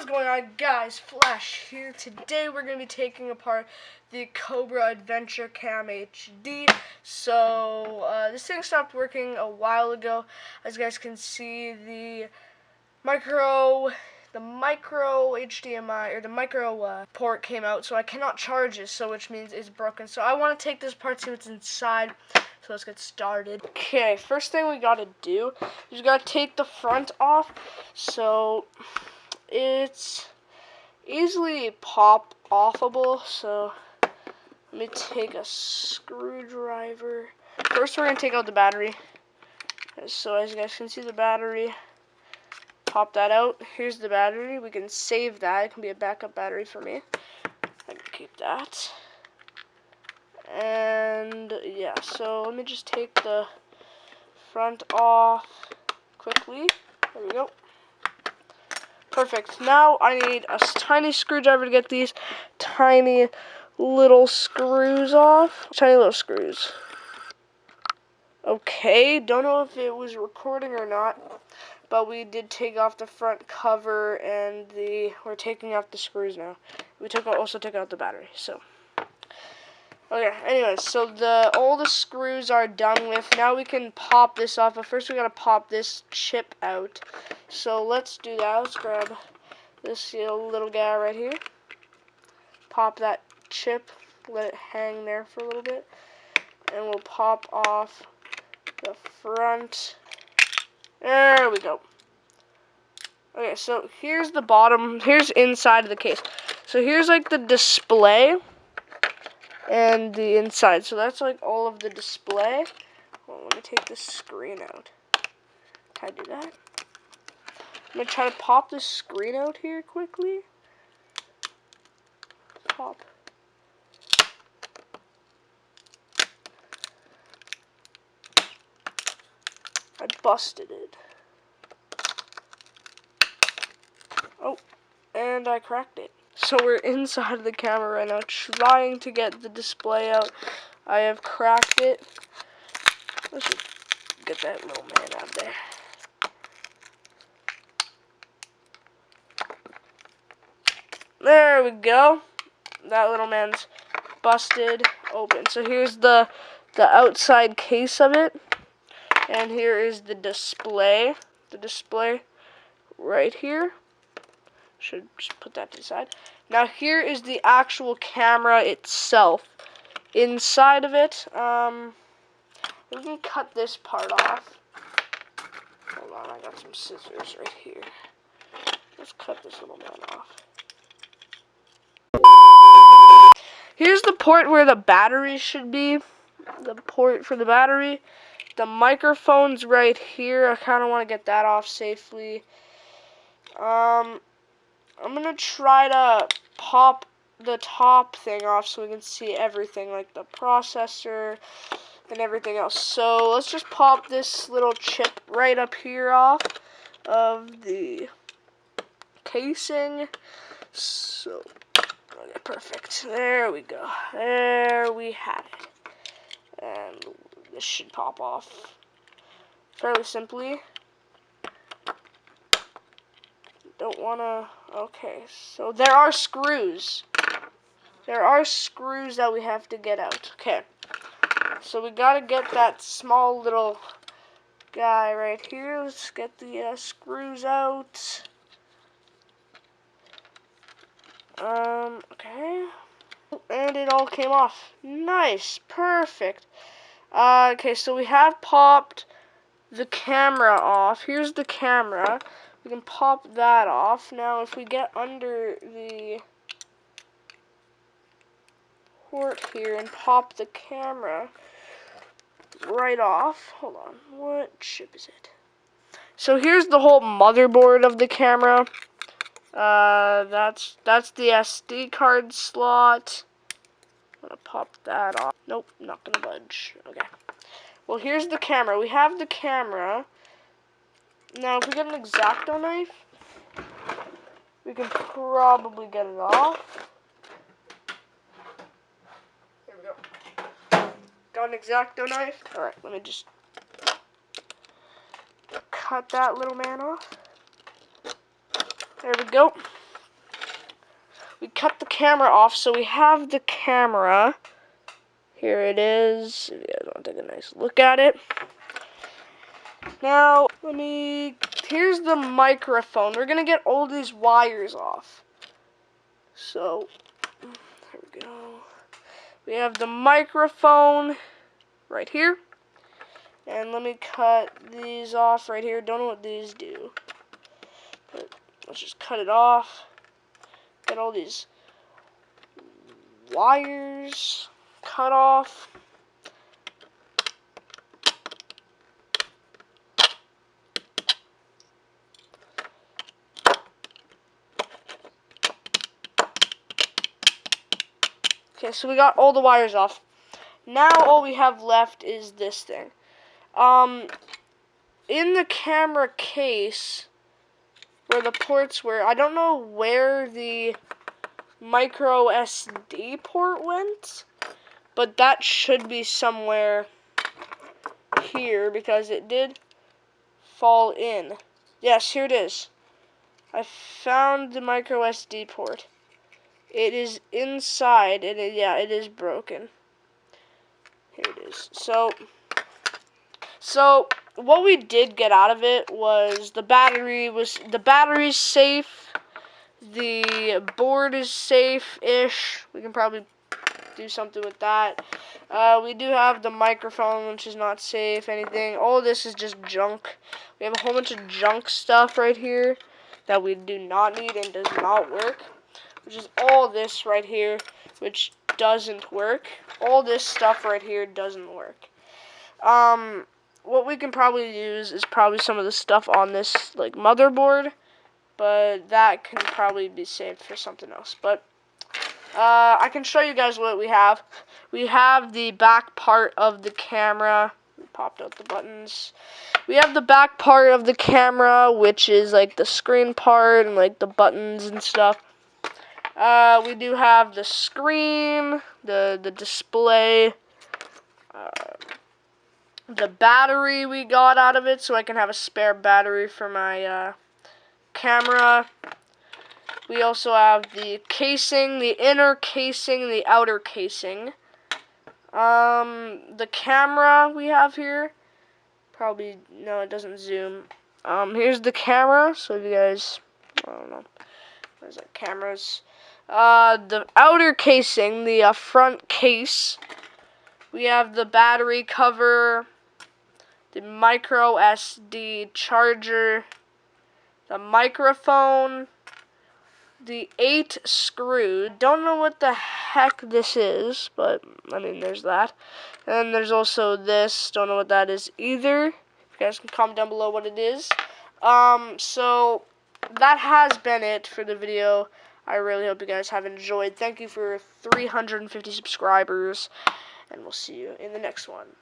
What's going on, guys? Flash here. Today we're going to be taking apart the Cobra Adventure Cam HD. So this thing stopped working a while ago. As you guys can see, the micro HDMI or the micro port came out, so I cannot charge it. So which means it's broken. So I want to take this apart, see what's inside. So let's get started. Okay, first thing we gotta do is we gotta take the front off. So it's easily pop-offable. So let me take a screwdriver. First we're gonna take out the battery. So as you guys can see, the battery, pop that out. Here's the battery. We can save that. It can be a backup battery for me. I can keep that. And yeah, so let me just take the front off quickly. There we go. Perfect. Now I need a tiny screwdriver to get these tiny little screws off. Tiny little screws. Okay, don't know if it was recording or not, but we did take off the front cover and we're taking off the screws now. We also took out the battery, so. Okay, anyways, so all the screws are done with. Now we can pop this off, but first we gotta pop this chip out. So let's do that. Let's grab this little guy right here. Pop that chip, let it hang there for a little bit, and we'll pop off the front. There we go. Okay, so here's the bottom, here's inside of the case. So here's like the display and the inside. So that's like all of the display. Well, let me take this screen out. Can I do that? I'm going to try to pop this screen out here quickly. Pop. I busted it. Oh, and I cracked it. So we're inside of the camera right now, trying to get the display out. I have cracked it. Let's just get that little man out of there. There we go. That little man's busted open. So here's the outside case of it. And here is the display. The display right here. Should just put that to the side. Now here is the actual camera itself. Inside of it, we can cut this part off. Hold on, I got some scissors right here. Let's cut this little man off. Here's the port where the battery should be. The port for the battery. The microphone's right here. I kind of want to get that off safely. I'm going to try to pop the top thing off so we can see everything, like the processor and everything else. So let's just pop this little chip right up here off of the casing. So, okay, perfect. There we go. There we have it. And this should pop off fairly simply. Don't wanna. Okay, so there are screws. There are screws that we have to get out. Okay, so we gotta get that small little guy right here. Let's get the screws out. Okay, and it all came off. Nice, perfect. Okay, so we have popped the camera off. Here's the camera. We can pop that off. Now, if we get under the port here and pop the camera right off. Hold on. What chip is it? So here's the whole motherboard of the camera. That's the SD card slot. I'm gonna pop that off. Nope, not gonna budge. Okay. Well, here's the camera. We have the camera. Now, if we get an X-Acto knife, we can probably get it off. Here we go. Got an X-Acto knife. Alright, let me just cut that little man off. There we go. we cut the camera off, so we have the camera. Here it is. If you guys want to take a nice look at it. Now, here's the microphone. We're gonna get all these wires off. So, here we go. We have the microphone right here. And let me cut these off right here. Don't know what these do. But let's just cut it off. Get all these wires cut off. Okay, so we got all the wires off. Now all we have left is this thing. In the camera case, where the ports were, I don't know where the micro SD port went, but that should be somewhere here because it did fall in. Yes, here it is. I found the micro SD port. It is inside, and yeah, it is broken. Here it is. So what we did get out of it was the battery's safe. The board is safe-ish. We can probably do something with that. We do have the microphone, which is not safe, anything. All this is just junk. We have a whole bunch of junk stuff right here that we do not need and does not work. Which is all this right here, which doesn't work. All this stuff right here doesn't work. What we can probably use is probably some of the stuff on this like motherboard, but that can probably be saved for something else. But I can show you guys what we have. We have the back part of the camera. We popped out the buttons. We have the back part of the camera, which is like the screen part and like the buttons and stuff. We do have the screen, the display, the battery we got out of it, so I can have a spare battery for my camera. We also have the casing, the inner casing, the outer casing. The camera we have here, probably, no, it doesn't zoom. Here's the camera, so if you guys, I don't know, where's that cameras? The outer casing, the front case. We have the battery cover, the micro SD charger, the microphone, the 8 screw. Don't know what the heck this is, but I mean, there's that. And then there's also this. Don't know what that is either. You guys can comment down below what it is. So that has been it for the video. I really hope you guys have enjoyed. Thank you for 350 subscribers, and we'll see you in the next one.